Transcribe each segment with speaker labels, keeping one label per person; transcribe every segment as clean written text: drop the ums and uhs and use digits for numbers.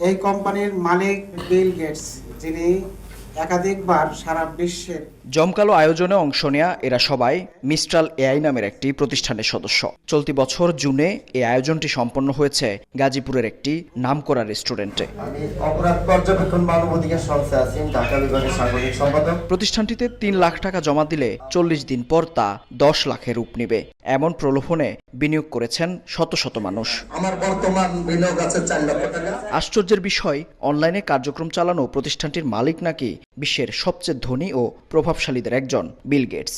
Speaker 1: এই কোম্পানির মালিক Bill Gates, যিনি একাধিকবার সারা বিশ্বের
Speaker 2: জমকালো আয়োজনে অংশ নেয়া এরা সবাই মিস্ট্রাল এআই নামের একটি প্রতিষ্ঠানের সদস্য। চলতি বছর জুনে এই আয়োজনটি সম্পন্ন হয়েছে গাজীপুরের একটি নামকরা রেস্টুরেন্টে।
Speaker 3: আমি অপরাধ পর্যবেক্ষণ মানবাধিকার সংস্থা আছি, ঢাকা বিভাগের সাংগঠনিক সম্পাদক।
Speaker 2: প্রতিষ্ঠানটিতে ৩ লাখ টাকা জমা দিলে ৪০ দিন পর তা ১০ লাখে রূপ নেবে, এমন প্রলোভনে বিনিয়োগ করেছেন শত শত মানুষ।
Speaker 3: আমার বর্তমান বিনিয়োগ আছে ৪ লক্ষ টাকা।
Speaker 2: আশ্চর্যের বিষয়, অনলাইনে কার্যক্রম চালানো প্রতিষ্ঠানটির মালিক নাকি বিশ্বের সবচেয়ে ধনী ও প্রভাবশালীদের একজন, বিল গেটস।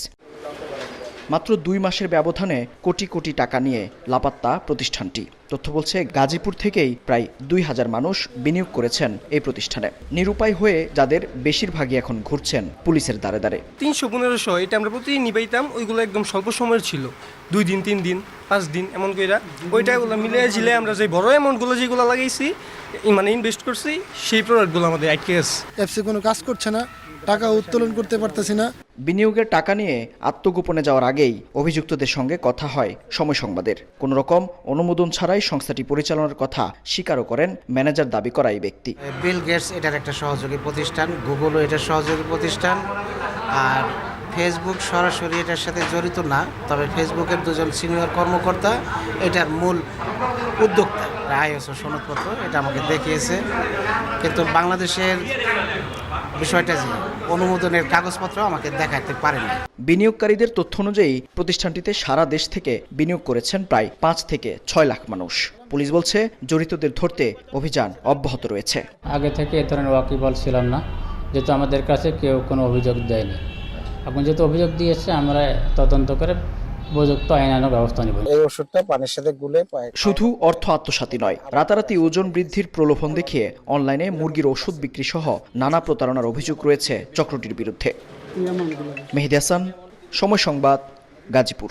Speaker 2: মাত্র ২ মাসের ব্যবধানে কোটি কোটি টাকা নিয়ে লাপাত্তা প্রতিষ্ঠানটি। তথ্য বলছে গাজীপুর থেকেই প্রায় ২,০০০ মানুষ বিনিয়োগ করেছেন এই প্রতিষ্ঠানে। নিরুপায় হয়ে যাদের বেশিরভাগই এখন ঘুরছেন পুলিশের দ্বারে দ্বারে।
Speaker 4: ৩০০-১৫০০ এটা আমরা প্রতিদিন নিবাইতাম, ওইগুলো একদম স্বল্প সময়ের ছিল, ২ দিন ৩ দিন ৫ দিন এমন কইরা ওইটা ওগুলো মিলিয়ে ঝিলে আমরা যে বড় অ্যামাউন্টগুলো যেগুলো লাগাইছি মানে ইনভেস্ট করছি সেই প্রোডাক্টগুলো আমাদের আটকে গেছে।
Speaker 5: অ্যাপসে কোনো কাজ করছে না, টাকা উত্তোলন করতে পারতেছি না।
Speaker 2: বিনিয়োগের টাকা নিয়ে আত্মগোপনে যাওয়ার আগেই অভিযুক্তদের সঙ্গে কথা হয় সময় সংবাদের। কোনো রকম অনুমোদন ছাড়াই সংস্থাটি পরিচালনার কথা স্বীকারও করেন ম্যানেজার দাবি করা এই ব্যক্তি।
Speaker 1: বিল গেটস এটার একটা সহযোগী প্রতিষ্ঠান, গুগলও এটার সহযোগী প্রতিষ্ঠান, আর ফেসবুক সরাসরি এটার সাথে জড়িত না, তবে ফেসবুকের দুজন সিনিয়র কর্মকর্তা এটার মূল উদ্যোক্তা। আইএসও সনদপত্র এটা আমাকে দেখিয়েছে, কিন্তু বাংলাদেশের বিষয়টা যে অনুমোদনের কাগজপত্র আমাকে দেখাতে পারেনি।
Speaker 2: বিনিয়োগকারীদের তথ্য অনুযায়ী প্রতিষ্ঠানটিতে সারা দেশ থেকে বিনিয়োগ করেছেন প্রায় ৫ থেকে ৬ লাখ মানুষ। পুলিশ বলছে জড়িতদের ধরতে অভিযান অব্যাহত রয়েছে।
Speaker 6: আগে থেকে এ ধরনের ওয়াকিবহাল ছিলাম না, যেহেতু আমাদের কাছে কেউ কোনো অভিযোগ দেয়নি। এখন যেহেতু অভিযোগ দিয়েছে, আমরা তদন্ত করে উপযুক্ত আইনানুগ ব্যবস্থা নেব।
Speaker 1: এই ওষুধটা পানির সাথে গুলে
Speaker 2: শুধু অর্থ আত্মসাৎই নয়, রাতারাতি ওজন বৃদ্ধির প্রলোভন দেখিয়ে অনলাইনে মুরগির ওষুধ বিক্রি সহ নানা প্রতারণার অভিযোগ রয়েছে চক্রটির বিরুদ্ধে। মেহেদী হাসান, সময় সংবাদ, গাজীপুর।